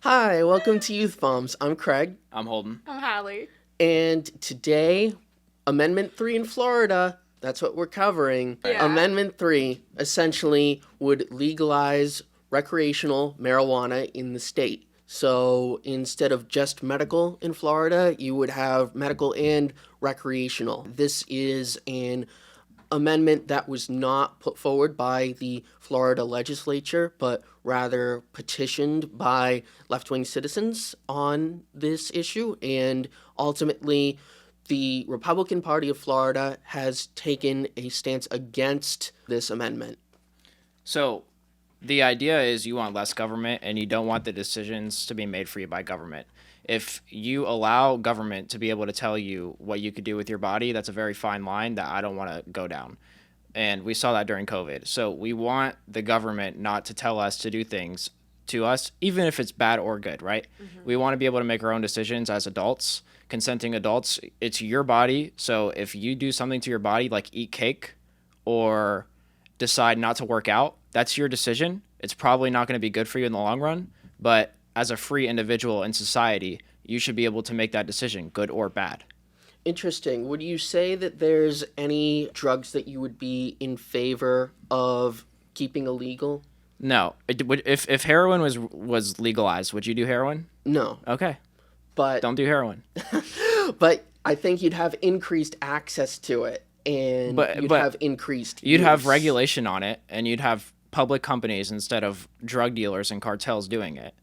Hi, welcome to Youth Bombs. I'm Craig, I'm Holden. I'm Hallie. and today, Amendment 3 in Florida, that's what we're covering. Yeah. Amendment 3 essentially would legalize recreational marijuana in the state. So instead of just medical in Florida, you would have medical and recreational. This is an amendment that was not put forward by the Florida legislature, but rather petitioned by left wing citizens on this issue. And ultimately, the Republican Party of Florida has taken a stance against this amendment. So, the idea is you want less government and you don't want the decisions to be made for you by government. If you allow government to be able to tell you what you could do with your body, that's a very fine line that I don't want to go down. And we saw that during COVID. So, we want the government not to tell us to do things to us, even if it's bad or good, right? Mm-hmm. We want to be able to make our own decisions as adults, consenting adults. It's your body. So, if you do something to your body, like eat cake or decide not to work out, that's your decision. It's probably not going to be good for you in the long run, but as a free individual in society, you should be able to make that decision, good or bad. Interesting. Would you say that there's any drugs that you would be in favor of keeping illegal? No. If heroin was legalized, would you do heroin? No. Okay. But don't do heroin. But I think you'd have increased access to it, and you'd have increased You'd use. have regulation on it, and you'd have public companies instead of drug dealers and cartels doing it.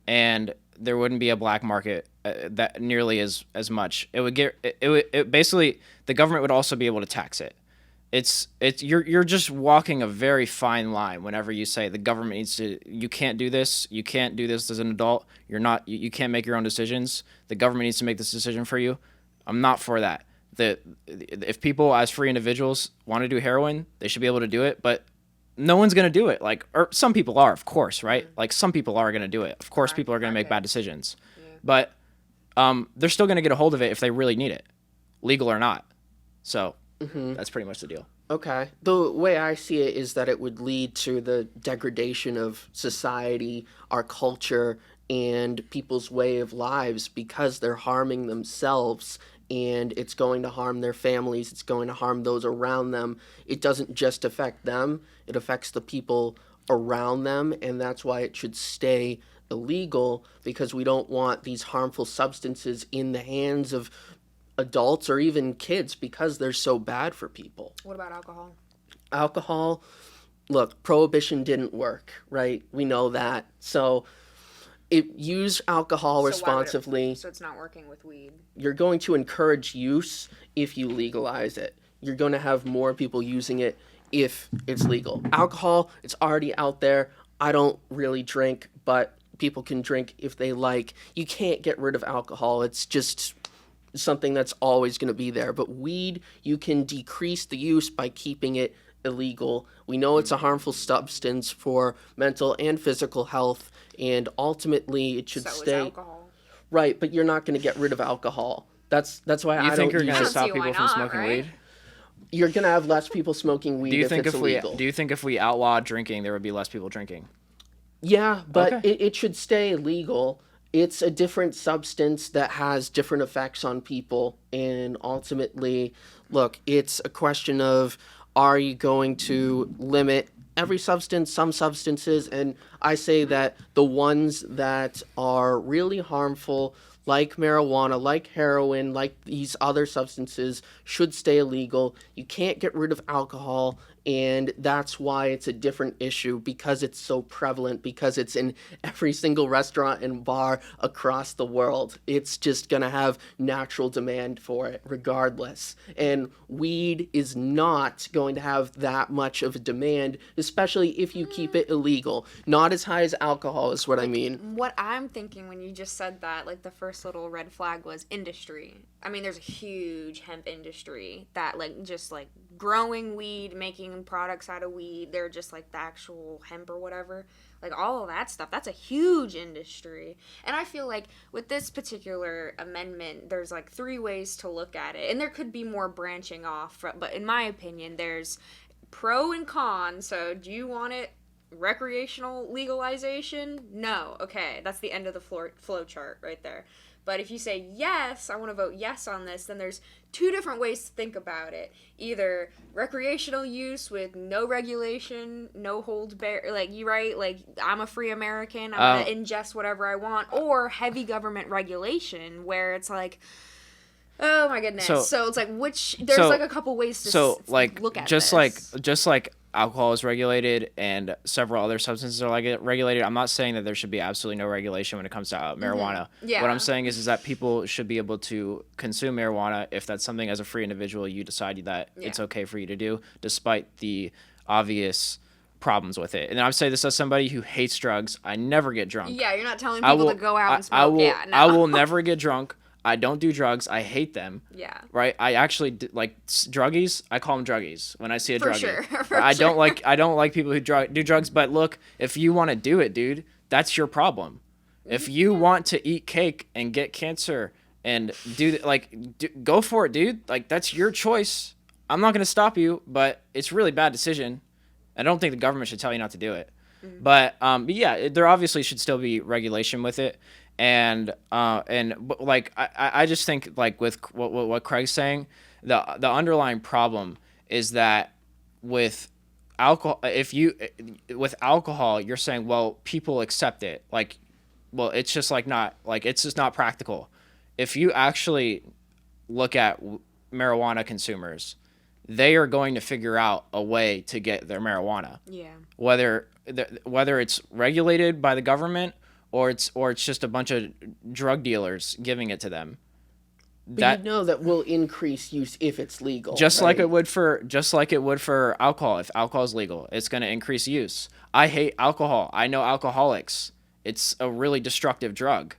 And there wouldn't be a black market that nearly as much. It would basically, the government would also be able to tax it. You're just walking a very fine line whenever you say the government needs to, you can't do this as an adult. You can't make your own decisions. The government needs to make this decision for you. I'm not for that. If people as free individuals want to do heroin, they should be able to do it, but no one's going to do it. Or some people are, of course, right? Mm-hmm. Like some people are going to do it. Of course, people are going to make bad decisions, but they're still going to get a hold of it if they really need it, legal or not. So that's pretty much the deal. Okay. The way I see it is that it would lead to the degradation of society, our culture, and people's way of lives because they're harming themselves, and it's going to harm their families, it's going to harm those around them. It doesn't just affect them, it affects the people around them, and that's why it should stay illegal, because we don't want these harmful substances in the hands of adults or even kids because they're so bad for people. What about alcohol? Alcohol, look, prohibition didn't work, right? We know that. So use alcohol responsibly. So it's not working with weed. You're going to encourage use if you legalize it. You're going to have more people using it if it's legal. Alcohol, it's already out there. I don't really drink, but people can drink if they like. You can't get rid of alcohol. It's just something that's always going to be there. But weed, you can decrease the use by keeping it illegal. We know it's a harmful substance for mental and physical health, and ultimately it should stay. Is alcohol. Right, but you're not going to get rid of alcohol. That's why I don't. You think you're going to stop people from smoking weed? You're going to have less people smoking weed if it's illegal. Do you think if we outlaw drinking, there would be less people drinking? Yeah, but it should stay legal. It's a different substance that has different effects on people, and ultimately, look, it's a question of, are you going to limit every substance, some substances, and I say that the ones that are really harmful, like marijuana, like heroin, like these other substances, should stay illegal. You can't get rid of alcohol, and that's why it's a different issue, because it's so prevalent, because it's in every single restaurant and bar across the world. It's just going to have natural demand for it regardless. And weed is not going to have that much of a demand, especially if you keep it illegal. Not as high as alcohol is what I mean. What I'm thinking when you just said that, like the first little red flag was industry. I mean, there's a huge hemp industry that just growing weed, making products out of weed. They're just like the actual hemp or whatever. Like all of that stuff. That's a huge industry. And I feel like with this particular amendment, there's like 3 ways to look at it. And there could be more branching off. But in my opinion, there's pro and con. So do you want it recreational legalization, no. Okay, that's the end of the flow chart right there. But if you say yes, I want to vote yes on this, then there's two different ways to think about it. Either recreational use with no regulation, no holds bar, like you right, like I'm a free American, I'm gonna ingest whatever I want, or heavy government regulation where it's like, oh my goodness. So it's like there's like a couple ways to look at just this. just like alcohol is regulated and several other substances are regulated. I'm not saying that there should be absolutely no regulation when it comes to marijuana. Yeah. What I'm saying is that people should be able to consume marijuana if that's something as a free individual you decide that it's okay for you to do, despite the obvious problems with it. And I'm saying this as somebody who hates drugs. I never get drunk. Yeah, you're not telling people to go out and smoke. I will never get drunk. I don't do drugs. I hate them. Yeah. Right. I actually like druggies. I call them druggies when I see a druggie. Sure. I don't like people who do drugs. But look, if you want to do it, dude, that's your problem. If you want to eat cake and get cancer and go for it, dude. Like that's your choice. I'm not gonna stop you, but it's a really bad decision. I don't think the government should tell you not to do it. But yeah, there obviously should still be regulation with it. And like I just think like with what Craig's saying, the underlying problem is that with alcohol, with alcohol, you're saying, well, people accept it. Like, well, it's just it's just not practical. If you actually look at marijuana consumers, they are going to figure out a way to get their marijuana. Yeah. Whether it's regulated by the government or it's just a bunch of drug dealers giving it to them. But that will increase use if it's legal. Just like it would for alcohol. If alcohol is legal, it's going to increase use. I hate alcohol. I know alcoholics. It's a really destructive drug.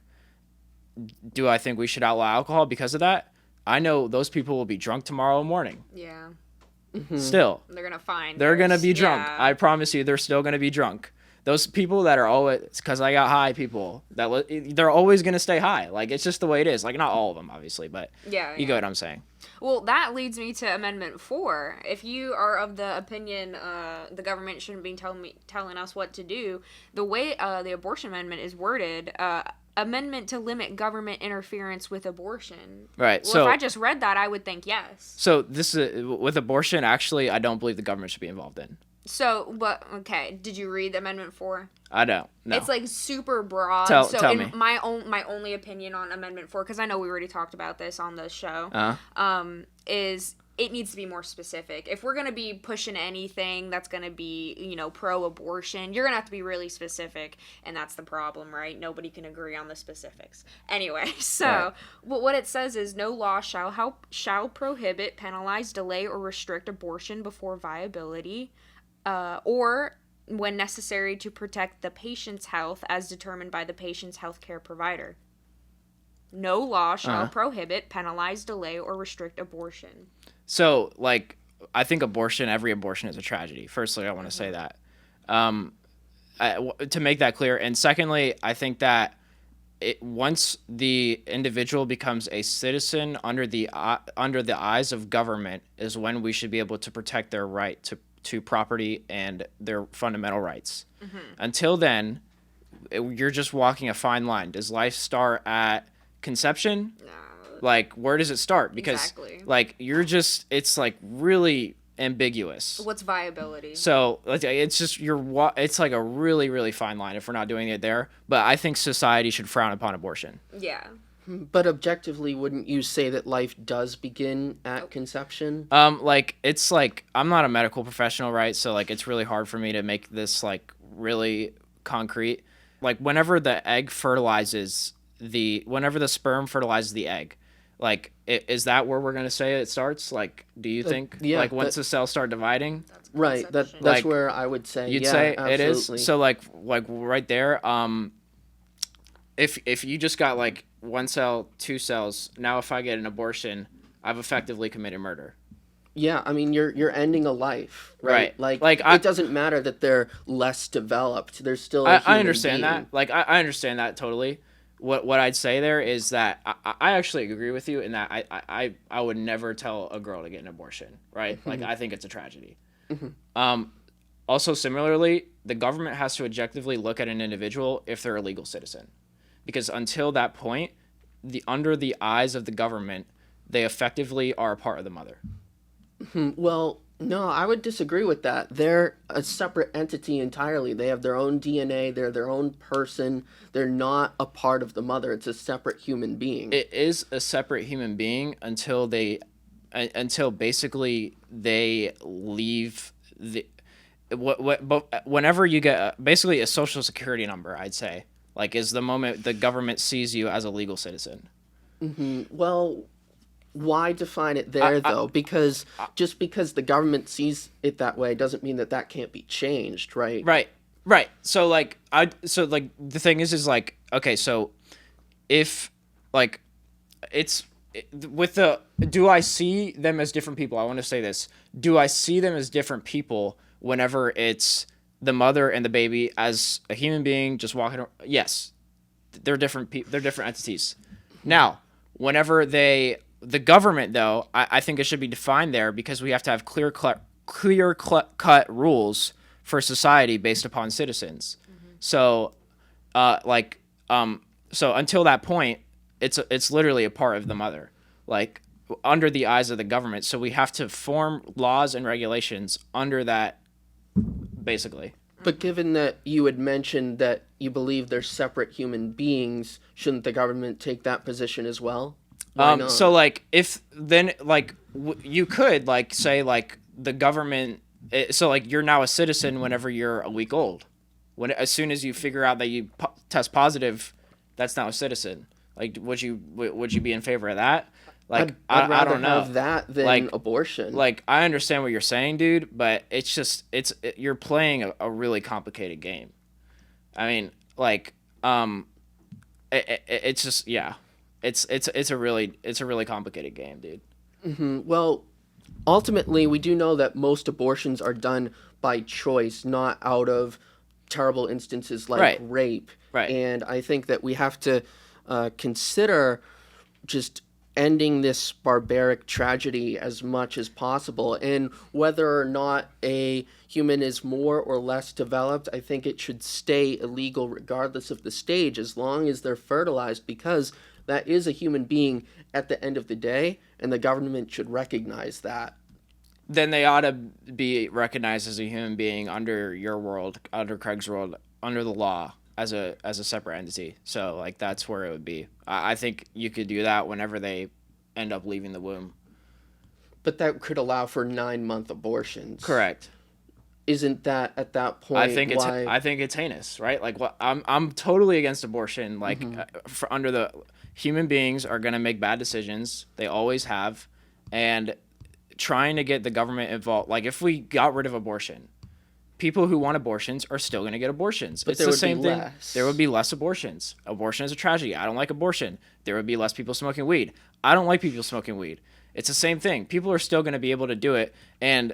Do I think we should outlaw alcohol because of that? I know those people will be drunk tomorrow morning. Yeah. Still. They're going to be drunk. Yeah. I promise you, they're still going to be drunk. Those people that are always, because I got high people, they're always going to stay high. Like, it's just the way it is. Like, not all of them, obviously, but you get what I'm saying. Well, that leads me to Amendment 4. If you are of the opinion the government shouldn't be telling us what to do, the way the abortion amendment is worded, amendment to limit government interference with abortion. Right. Well, so if I just read that, I would think yes. So this is with abortion. Actually, I don't believe the government should be involved in. So, but okay, did you read Amendment 4? I don't. No. It's like super broad. Tell me. My only opinion on Amendment 4, because I know we already talked about this on the show, is it needs to be more specific. If we're gonna be pushing anything that's gonna be, pro-abortion, you're gonna have to be really specific, and that's the problem, right? Nobody can agree on the specifics. Anyway, so what it says is no law shall prohibit, penalize, delay, or restrict abortion before viability. Or when necessary to protect the patient's health as determined by the patient's healthcare provider. No law shall prohibit, penalize, delay, or restrict abortion. So, I think every abortion is a tragedy. Firstly, I want to say that. To make that clear. And secondly, I think that once the individual becomes a citizen under the eyes of government is when we should be able to protect their right to property and their fundamental rights. Until then, you're just walking a fine line. Does life start at conception? No. Where does it start? Because it's really ambiguous. What's viability? So it's just it's like a really, really fine line if we're not doing it there. But I think society should frown upon abortion. Yeah. But objectively, wouldn't you say that life does begin at conception? I'm not a medical professional, right? So it's really hard for me to make this really concrete. Whenever the sperm fertilizes the egg, is that where we're gonna say it starts? Do you think once the cells start dividing? Right. That's where I would say. You'd yeah, say absolutely. it is. So right there. If you just got one cell, two cells, now if I get an abortion, I've effectively committed murder. Yeah, I mean you're ending a life, right? It doesn't matter that they're less developed. They're still a human I understand being. that. I understand that totally. What I'd say there is that I actually agree with you in that I would never tell a girl to get an abortion, right? I think it's a tragedy. Also, similarly, the government has to objectively look at an individual if they're a legal citizen, because until that point, under the eyes of the government, they effectively are a part of the mother. Well, no, I would disagree with that. They're a separate entity entirely. They have their own DNA, they're their own person. They're not a part of the mother. It's a separate human being. It is a separate human being until basically they leave the but whenever you get basically a social security number, I'd say, like, is the moment the government sees you as a legal citizen. Well, why define it there, though? Because just because the government sees it that way doesn't mean that that can't be changed, right? Right. So like the thing is like, okay, so if like it's with the do I see them as different people? I want to say this. Do I see them as different people whenever it's the mother and the baby as a human being just walking around? Yes. They're different they're different entities. Now, whenever the government, though, I think it should be defined there, because we have to have clear cut rules for society based upon citizens. So, so until that point, it's literally a part of the mother, like under the eyes of the government. So we have to form laws and regulations under that, basically. But given that you had mentioned that you believe they're separate human beings, shouldn't the government take that position as well? Why not? So like if then like you could like say like the government. So like you're now a citizen whenever you're a week old. As soon as you figure out that you test positive, that's now a citizen. Like would you be in favor of that? Like I'd rather I don't know have that than like abortion. Like I understand what you're saying, dude, but it's just you're playing a really complicated game. I mean, like it's just yeah. It's a really complicated game, dude. Well, ultimately, we do know that most abortions are done by choice, not out of terrible instances like rape. Right. And I think that we have to consider just ending this barbaric tragedy as much as possible. And whether or not a human is more or less developed, I think it should stay illegal regardless of the stage, as long as they're fertilized, because that is a human being at the end of the day, and the government should recognize that. Then they ought to be recognized as a human being under your world, under Craig's world, under the law as a separate entity. So like that's where it would be. I think you could do that whenever they end up leaving the womb. But that could allow for 9-month abortions. Correct. Isn't that at that point? I think it's heinous, right? Like what I'm totally against abortion. Like for under the human beings are going to make bad decisions. They always have. And trying to get the government involved, like if we got rid of abortion, people who want abortions are still going to get abortions. But it's the same thing. There would be less abortions. Abortion is a tragedy. I don't like abortion. There would be less people smoking weed. I don't like people smoking weed. It's the same thing. People are still going to be able to do it. And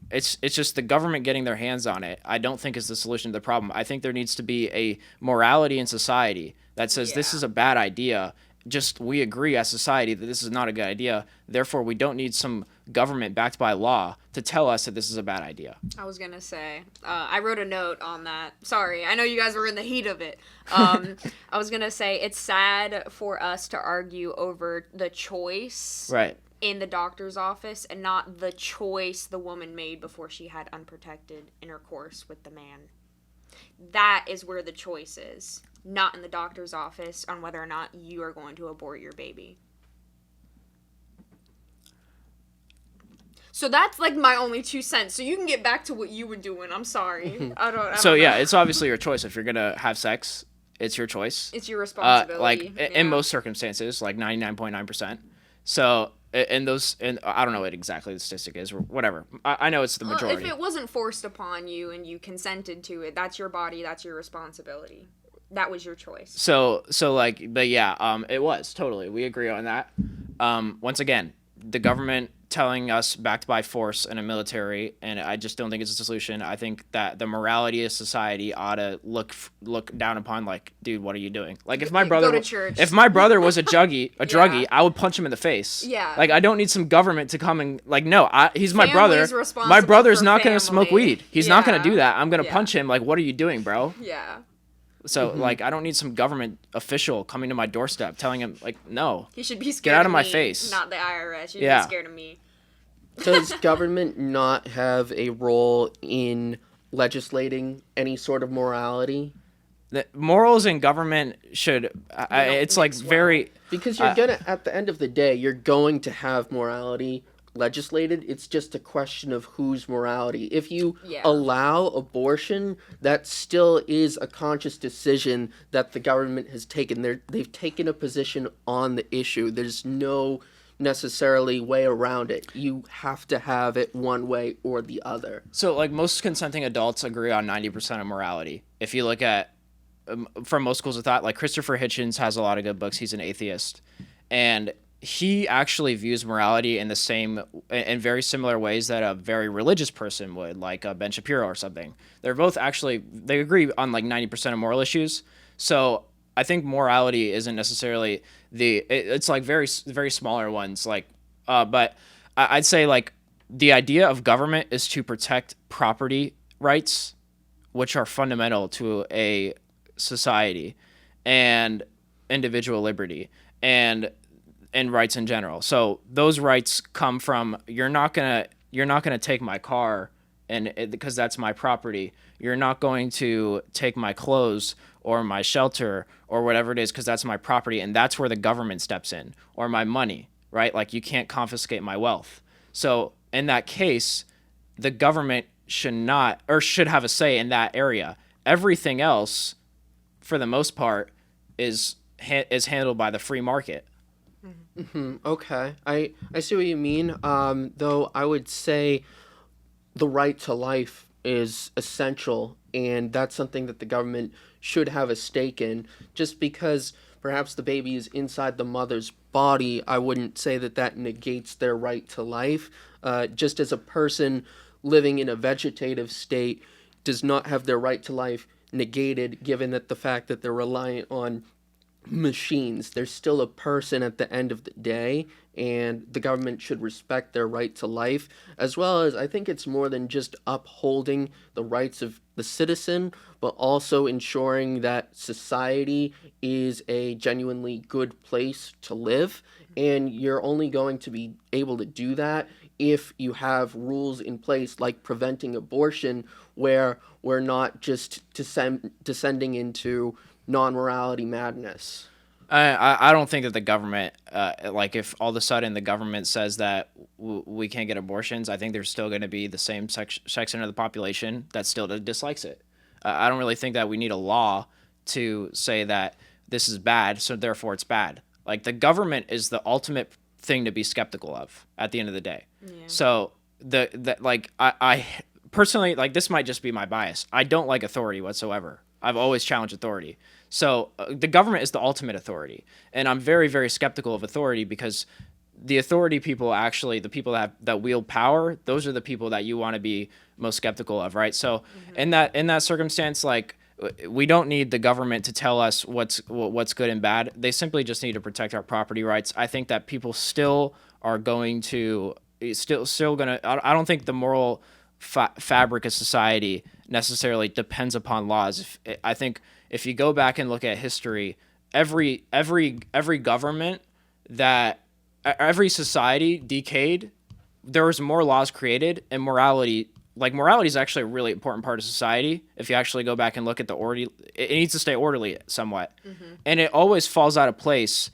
it's just the government getting their hands on it, I don't think is the solution to the problem. I think there needs to be a morality in society that says this is a bad idea. Just we agree as society that this is not a good idea. Therefore, we don't need some government backed by law to tell us that this is a bad idea. I was going to say, I wrote a note on that. Sorry, I know you guys were in the heat of it. I was going to say it's sad for us to argue over the choice. Right. In the doctor's office and not the choice the woman made before she had unprotected intercourse with the man. That is where the choice is, not in the doctor's office on whether or not you are going to abort your baby. So that's like my only 2 cents. So you can get back to what you were doing. I'm sorry. I don't know. Yeah, it's obviously your choice. If you're going to have sex, it's your choice. It's your responsibility. In most circumstances, like 99.9%. So and I don't know what exactly the statistic is or whatever. I know it's the majority. If it wasn't forced upon you and you consented to it, that's your body, that's your responsibility. That was your choice. So like, but yeah, it was totally. We agree on that. Once again, the government telling us backed by force and a military, and I just don't think it's a solution. I think that the morality of society ought to look down upon, like, dude, what are you doing? Like, if my brother Go to church. if my brother was a druggie, I would punch him in the face. Yeah. Like, I don't need some government to come and, like, no, he's my brother. Family's responsible My brother's for not going to smoke family. weed. He's not going to Yeah. do that. I'm going to Yeah. punch him. Like, what are you doing, bro? Yeah. So, like, I don't need some government official coming to my doorstep telling him, like, no. He should be scared out of my me, face. not the IRS. You should Yeah. be scared of me. Does government not have a role in legislating any sort of morality? The morals in government should, it's like mix well. very, Because you're gonna, at the end of the day, you're going to have morality legislated. It's just a question of whose morality. If you Yeah. allow abortion, that still is a conscious decision that the government has taken. They've taken a position on the issue. There's no necessarily way around it. You have to have it one way or the other. so like most consenting adults agree on 90% of morality. If you look at, from most schools of thought, like Christopher Hitchens has a lot of good books. He's an atheist, and he actually views morality in very similar ways that a very religious person would, like Ben Shapiro or something. They're both actually, they agree on like 90% of moral issues. So I think morality isn't necessarily it's like very, very smaller ones. Like, but I'd say like the idea of government is to protect property rights, which are fundamental to a society, and individual liberty and rights in general. So those rights come from, you're not gonna take my car because that's my property. You're not going to take my clothes or my shelter or whatever it is because that's my property, and that's where the government steps in, or my money, right? Like, you can't confiscate my wealth. So in that case, the government should not, or should have a say in that area. Everything else, for the most part, is handled by the free market. Okay, I see what you mean. Though I would say the right to life is essential, and that's something that the government should have a stake in. Just because perhaps the baby is inside the mother's body, I wouldn't say that that negates their right to life. Just as a person living in a vegetative state does not have their right to life negated, given that the fact that they're reliant on machines. They're still a person at the end of the day, and the government should respect their right to life, as well as I think it's more than just upholding the rights of the citizen, but also ensuring that society is a genuinely good place to live. And you're only going to be able to do that if you have rules in place like preventing abortion, where we're not just descending into non-morality madness. I don't think that the government, like if all of a sudden the government says that we can't get abortions, I think there's still going to be the same section of the population that still dislikes it. I don't really think that we need a law to say that this is bad, so therefore it's bad. Like, the government is the ultimate thing to be skeptical of at the end of the day. Yeah. So I personally, like, this might just be my bias. I don't like authority whatsoever. I've always challenged authority. So the government is the ultimate authority. And I'm very, very skeptical of authority, because the authority people, actually, the people that wield power, those are the people that you want to be most skeptical of, right? So in that circumstance, like, we don't need the government to tell us what's good and bad. They simply just need to protect our property rights. I think that people still are going to still going to. I don't think the moral fabric of society necessarily depends upon laws. I think if you go back and look at history, every government every society decayed, there was more laws created, and morality is actually a really important part of society. If you actually go back and look at it needs to stay orderly somewhat. Mm-hmm. And it always falls out of place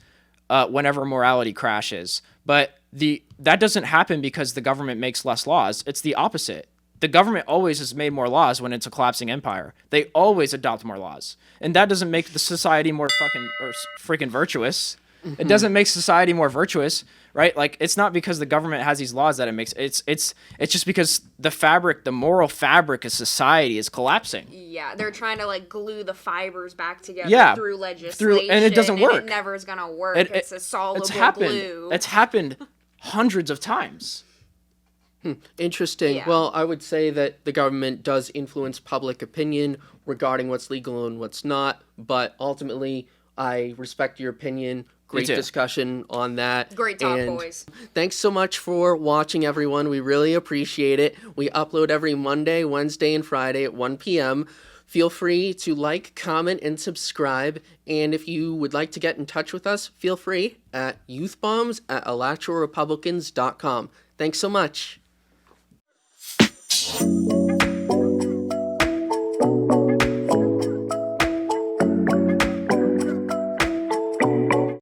whenever morality crashes. But that doesn't happen because the government makes less laws. It's the opposite. The government always has made more laws when it's a collapsing empire. They always adopt more laws. And that doesn't make the society more freaking virtuous. Mm-hmm. It doesn't make society more virtuous, right? Like, it's not because the government has these laws that it makes it's just because the moral fabric of society is collapsing. Yeah, they're trying to, like, glue the fibers back together through legislation. And it doesn't work. And it never is going to work. It's a soluble glue. It's happened hundreds of times. Interesting. Yeah. Well, I would say that the government does influence public opinion regarding what's legal and what's not, but ultimately, I respect your opinion. Great too. discussion on that. Great talk, And boys. thanks so much for watching, everyone. We really appreciate it. We upload every Monday, Wednesday, and Friday at 1 p.m. Feel free to like, comment, and subscribe. And if you would like to get in touch with us, feel free at youthbombs@alachuarepublicans.com. Thanks so much.